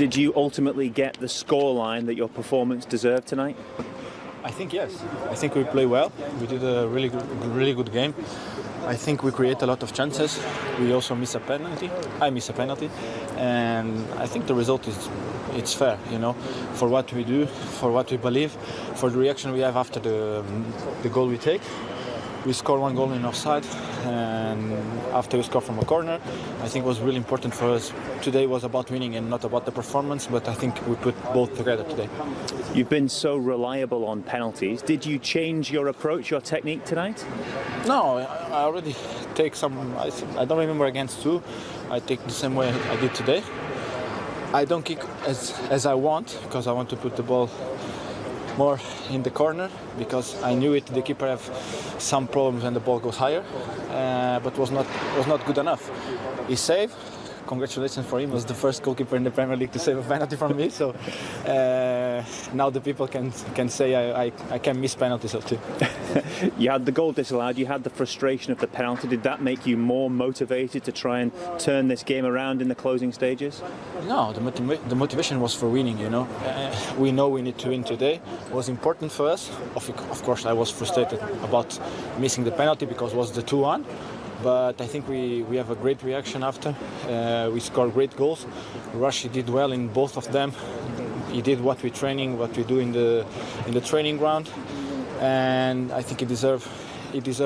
Did you ultimately get the scoreline that your performance deserved tonight? I think yes. I think we play well. We did a really good game. I think we create a lot of chances. We also miss a penalty. I miss a penalty, and I think the result it's fair. You know, for what we do, for what we believe, for the reaction we have after the goal we take. We scored one goal in offside, and after we scored from a corner, I think it was really important for us. Today was about winning and not about the performance, but I think we put both together today. You've been so reliable on penalties. Did you change your approach, your technique tonight? No, I already take some. I don't remember against two. I take the same way I did today. I don't kick as I want because I want to put the ball more in the corner because I knew it. The keeper have some problems when the ball goes higher, but was not good enough. He saved. Congratulations for him. He was the first goalkeeper in the Premier League to save a penalty from me. So now the people can say I can miss penalties too. You had the goal disallowed. You had the frustration of the penalty. Did that make you more motivated to try and turn this game around in the closing stages? No, the motivation was for winning. You know, we know we need to win today. It was important for us. Of course, I was frustrated about missing the penalty because it was the 2-1. But I think we have a great reaction after. We scored great goals. Rush did well in both of them. He did what we do in the training ground, and I think he deserved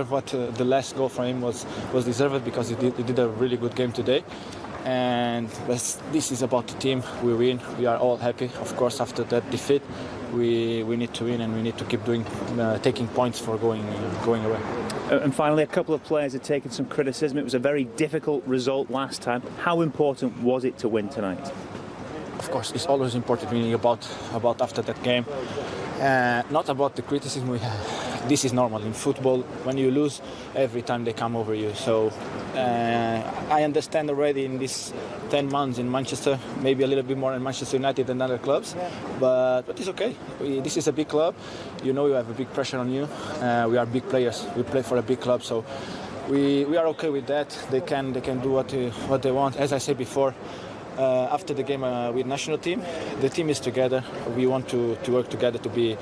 what the last goal from him was deserved because he did a really good game today. And this is about the team. We win. We are all happy. Of course, after that defeat, we need to win and we need to keep taking points for going away. And finally, a couple of players had taken some criticism. It was a very difficult result last time. How important was it to win tonight? Of course, it's always important winning about after that game. Not about the criticism we have. This is normal in football. When you lose, every time they come over you. So I understand already in these 10 months in Manchester, maybe a little bit more in Manchester United than other clubs, but it's okay. This is a big club. You know you have a big pressure on you. We are big players. We play for a big club, so we are okay with that. They can do what they want. As I said before, after the game with national team, the team is together. We want to work together to be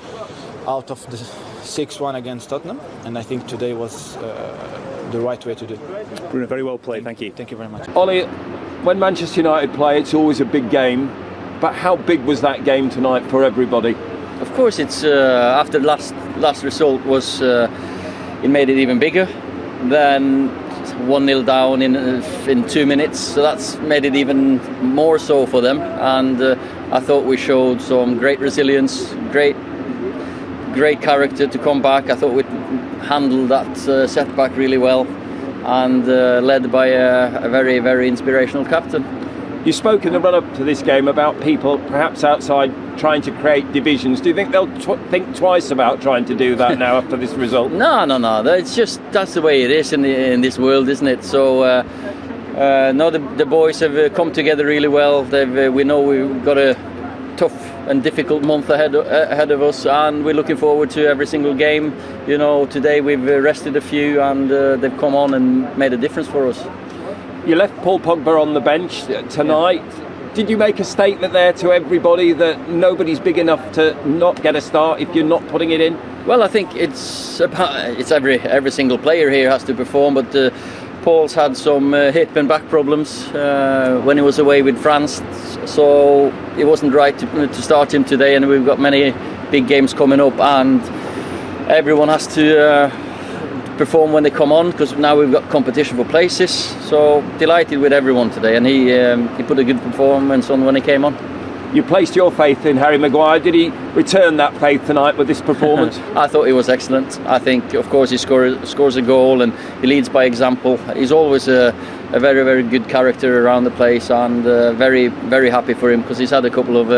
out of the 6-1 against Tottenham, and I think today was the right way to do it. Bruno, very well played. Thank you. Thank you very much. Ollie, when Manchester United play, it's always a big game, but how big was that game tonight for everybody? Of course, it's after the last result was it made it even bigger. Then 1-0 down in 2 minutes, so that's made it even more so for them. And I thought we showed some great resilience, great character to come back. I thought we handled that setback really well, and led by a very, very inspirational captain. You spoke in the run-up to this game about people perhaps outside trying to create divisions. Do you think they'll think twice about trying to do that now after this result? No. It's just that's the way it is in this world, isn't it? So no, the boys have come together really well. We know we've got a tough and difficult month ahead of us, and we're looking forward to every single game. You know, today we've rested a few, and they've come on and made a difference for us. You left Paul Pogba on the bench tonight. Did you make a statement there to everybody that nobody's big enough to not get a start if you're not putting it in? Well, I think it's every single player here has to perform, but Paul's had some hip and back problems when he was away with France, so it wasn't right to start him today, and we've got many big games coming up, and everyone has to perform when they come on, because now we've got competition for places. So delighted with everyone today, and he put a good performance on when he came on. You placed your faith in Harry Maguire. Did he return that faith tonight with this performance? I thought he was excellent. I think, of course, he scores a goal and he leads by example. He's always a very, very good character around the place, and very, very happy for him, because he's had a couple of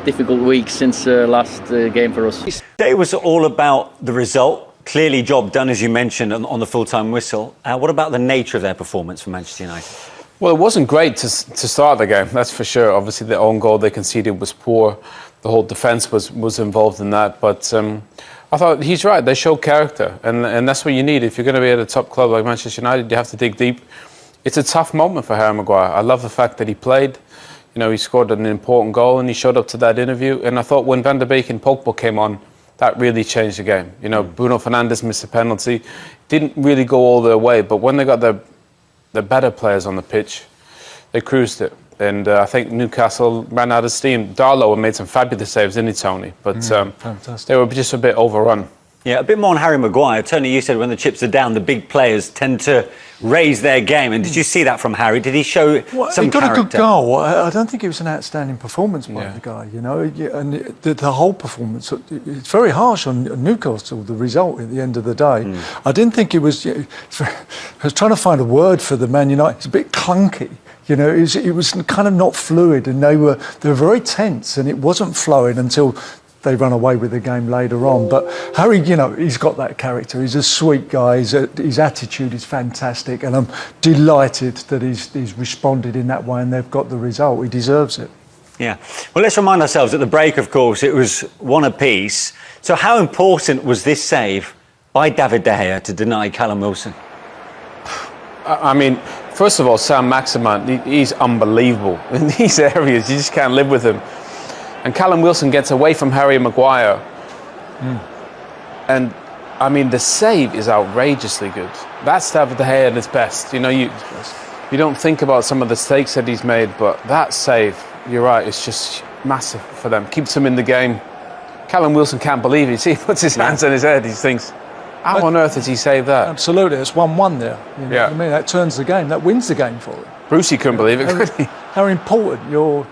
difficult weeks since last game for us. Today was all about the result. Clearly job done, as you mentioned, on the full-time whistle. What about the nature of their performance for Manchester United? Well, it wasn't great to start the game, that's for sure. Obviously, the own goal they conceded was poor. The whole defence was involved in that. But I thought he's right. They show character, and that's what you need. If you're going to be at a top club like Manchester United, you have to dig deep. It's a tough moment for Harry Maguire. I love the fact that he played. You know, he scored an important goal and he showed up to that interview. And I thought when Van der Beek and Pogba came on, that really changed the game. You know, Bruno Fernandes missed a penalty, didn't really go all their way, but when they got the better players on the pitch, they cruised it. And I think Newcastle ran out of steam. Darlow made some fabulous saves, didn't he, Tony? But they were just a bit overrun. Yeah, a bit more on Harry Maguire. Tony, you said when the chips are down, the big players tend to raise their game. And did you see that from Harry? Did he show some he got character? a good goal. I don't think it was an outstanding performance by the guy, you know. And the whole performance, it's very harsh on Newcastle, the result at the end of the day. I didn't think it was... I was trying to find a word for the Man United. It's a bit clunky. You know, it was kind of not fluid, and they were very tense, and it wasn't flowing until they run away with the game later on. But Harry, you know, he's got that character. He's a sweet guy. His attitude is fantastic, and I'm delighted that he's responded in that way, and they've got the result. He deserves it. Yeah. Well, let's remind ourselves, at the break, of course, it was one apiece. So how important was this save by David De Gea to deny Callum Wilson? I mean, first of all, Sam Maximan, he's unbelievable. In these areas, you just can't live with him. And Callum Wilson gets away from Harry Maguire. And, I mean, the save is outrageously good. That's David De Gea at his best. You know, you don't think about some of the mistakes that he's made, but that save, you're right, it's just massive for them. Keeps them in the game. Callum Wilson can't believe it. See, he puts his hands on his head, he thinks, how on earth has he saved that? Absolutely, it's 1-1 there. You know what I mean? That turns the game, that wins the game for him. Brucey couldn't believe it, could he? How important your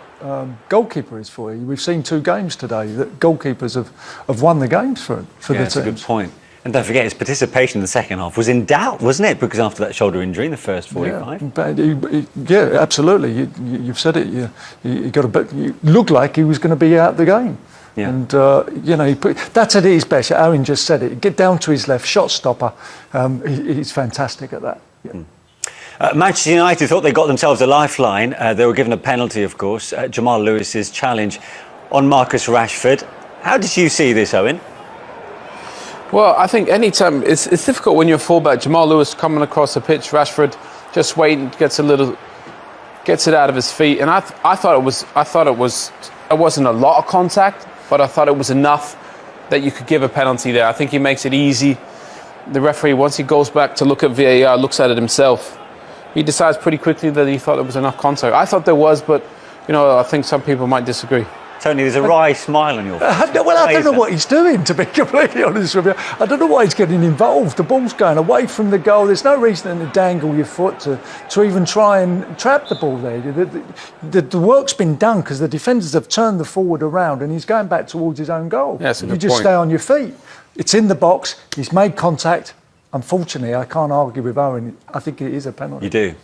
goalkeeper is for you. We've seen 2 games today that goalkeepers have won the games for the team. That's a good point. And don't forget, his participation in the second half was in doubt, wasn't it? Because after that shoulder injury in the first 45. Yeah, absolutely. You've said it. You looked like he was going to be out the game. Yeah. And, you know, that's at his best. Aaron just said it. Get down to his left, shot stopper. He's fantastic at that. Yeah. Manchester United thought they got themselves a lifeline. They were given a penalty, of course. Jamal Lewis's challenge on Marcus Rashford. How did you see this, Owen? Well, I think any time it's difficult when you're a fullback. Jamal Lewis coming across the pitch, Rashford just waiting, gets it out of his feet, and I thought it wasn't a lot of contact, but I thought it was enough that you could give a penalty there. I think he makes it easy. The referee, once he goes back to look at VAR, looks at it himself. He decides pretty quickly that he thought it was enough contact. I thought there was, but you know, I think some people might disagree. Tony, there's a wry smile on your face. I don't know what he's doing, to be completely honest with you. I don't know why he's getting involved. The ball's going away from the goal. There's no reason to dangle your foot to even try and trap the ball there. The work's been done because the defenders have turned the forward around and he's going back towards his own goal. Yeah, that's a good you just point. stay on your feet. It's in the box. He's made contact. Unfortunately, I can't argue with Owen. I think it is a penalty. You do.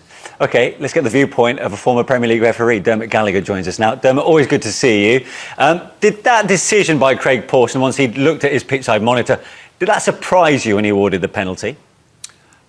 OK, let's get the viewpoint of a former Premier League referee. Dermot Gallagher joins us now. Dermot, always good to see you. Did that decision by Craig Pawson, once he'd looked at his pitchside monitor, did that surprise you when he awarded the penalty?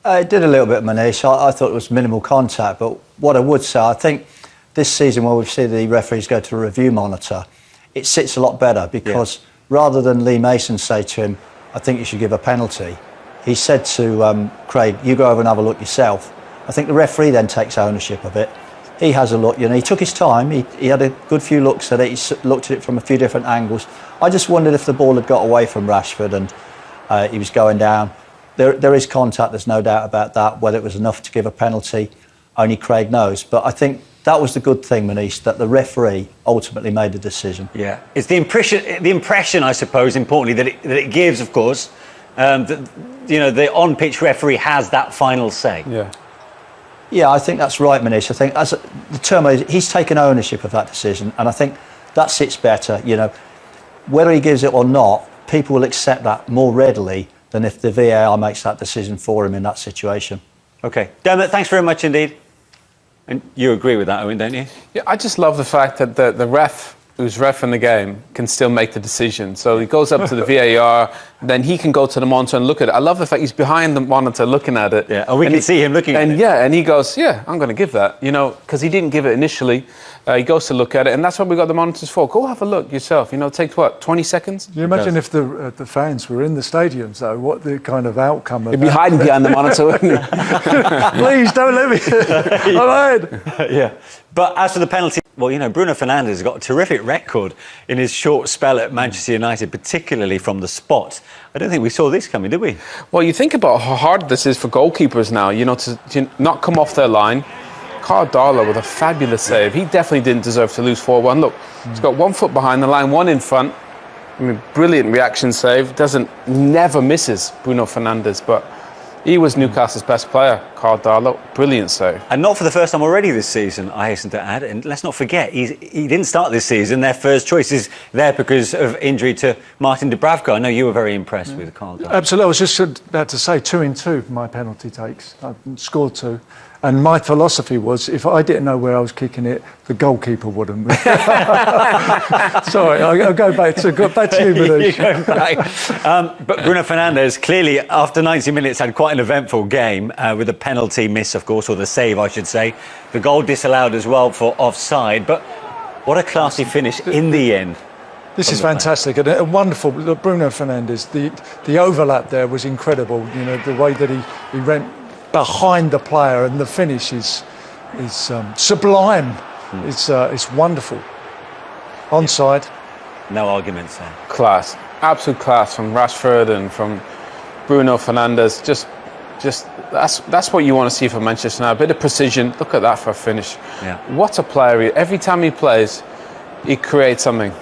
It did a little bit, Manish. I thought it was minimal contact, but what I would say, I think this season where we've seen the referees go to a review monitor, it sits a lot better because rather than Lee Mason say to him, I think you should give a penalty, he said to Craig, you go over and have a look yourself. I think the referee then takes ownership of it. He has a look, you know, he took his time, he had a good few looks at it, he looked at it from a few different angles. I just wondered if the ball had got away from Rashford and he was going down. There is contact, there's no doubt about that. Whether it was enough to give a penalty, only Craig knows. But I think that was the good thing, Manish, that the referee ultimately made the decision. Yeah, it's the impression, I suppose, importantly, that it gives, of course, that, you know, the on-pitch referee has that final say. Yeah, I think that's right, Manish. I think as the term is, he's taken ownership of that decision, and I think that sits better. You know, whether he gives it or not, people will accept that more readily than if the VAR makes that decision for him in that situation. OK. Dermot, thanks very much indeed. And you agree with that, Owen, don't you? Yeah, I just love the fact that the ref who's reffing the game can still make the decision. So he goes up to the VAR, then he can go to the monitor and look at it. I love the fact he's behind the monitor looking at it. Yeah, and we can see him looking at it. And yeah, and he goes, yeah, I'm going to give that, you know, because he didn't give it initially. He goes to look at it, and that's what we got the monitors for. Go have a look yourself. You know, it takes what, 20 seconds? Can you imagine if the fans were in the stadiums, though, what the kind of outcome of He'd be hiding behind the monitor, wouldn't he? Please don't let me. I'm in. Yeah. But as for the penalty, well, you know, Bruno Fernandes has got a terrific record in his short spell at Manchester United, particularly from the spot. I don't think we saw this coming, did we? Well, you think about how hard this is for goalkeepers now, you know, to not come off their line. Cardala with a fabulous save. He definitely didn't deserve to lose 4-1. Look, he's got 1 foot behind the line, 1 in front. I mean, brilliant reaction save. Never misses Bruno Fernandes, but he was Newcastle's best player, Cardala. Brilliant save. And not for the first time already this season, I hasten to add. And let's not forget, he didn't start this season. Their first choice is there because of injury to Martin Dubravka. I know you were very impressed with Cardala. Absolutely. I was just about to say 2 in 2 my penalty takes. I scored 2. And my philosophy was, if I didn't know where I was kicking it, the goalkeeper wouldn't. Sorry, I'll go back to you, Bruno. But Bruno Fernandes, clearly, after 90 minutes, had quite an eventful game with a penalty miss, of course, or the save, I should say. The goal disallowed as well for offside. But what a classy finish in the end. This is fantastic and a wonderful. Look, Bruno Fernandes, the overlap there was incredible. You know, the way that he went behind the player, and the finish is sublime. It's wonderful. Onside. No arguments there. Class, absolute class from Rashford and from Bruno Fernandes. Just that's what you want to see from Manchester United. A bit of precision. Look at that for a finish. Yeah. What a player! Every time he plays, he creates something.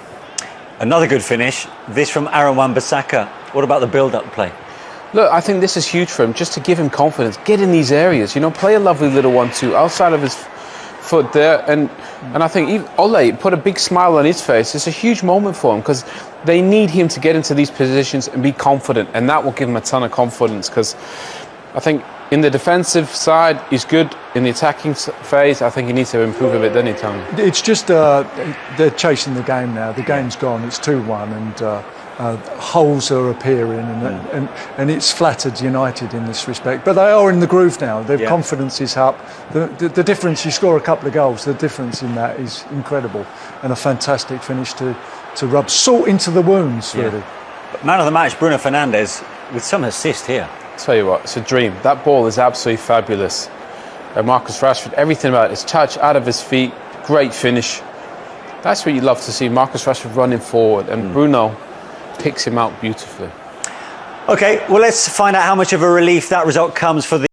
Another good finish. This from Aaron Wan-Bissaka. What about the build-up play? Look, I think this is huge for him, just to give him confidence. Get in these areas, you know, play a lovely little 1-2 outside of his foot there. And I think even Ole put a big smile on his face. It's a huge moment for him because they need him to get into these positions and be confident. And that will give him a ton of confidence because I think in the defensive side, he's good. In the attacking phase, I think he needs to improve a bit, doesn't he, Tony? It's just they're chasing the game now. The game's gone. It's 2-1 and... holes are appearing and it's flattered United in this respect, but they are in the groove now. Their confidence is up. The difference, you score a couple of goals, the difference in that is incredible, and a fantastic finish to rub salt into the wounds, really. But man of the match, Bruno Fernandes, with some assist here. Tell you what, it's a dream. That ball is absolutely fabulous. Marcus Rashford, everything about his touch, out of his feet, great finish. That's what you love to see, Marcus Rashford running forward, and Bruno picks him out beautifully. OK, well, let's find out how much of a relief that result comes for the